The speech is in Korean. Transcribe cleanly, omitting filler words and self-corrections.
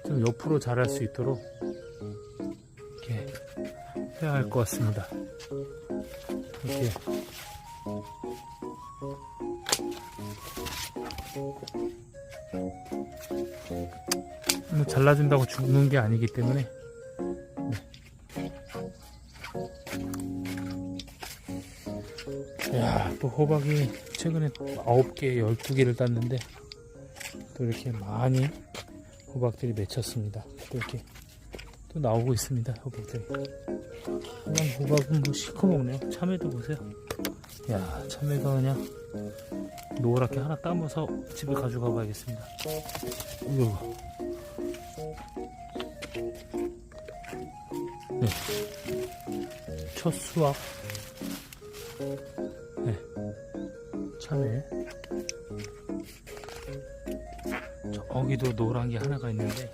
좀 옆으로 자랄 수 있도록 이렇게 해야 할 것 같습니다. 이렇게 잘라준다고 죽는 게 아니기 때문에. 야, 또 호박이 최근에 9개, 12개를 땄는데 또 이렇게 많이 호박들이 맺혔습니다. 또 이렇게 또 나오고 있습니다. 호박들이. 그냥 호박은 뭐 시커먹네요. 참외도 보세요. 야, 참외가 그냥 노랗게 하나 따면서 집에 가져가 봐야겠습니다. 이거. 네. 첫 수확. 네. 참외. 저기도 노란 게 하나가 있는데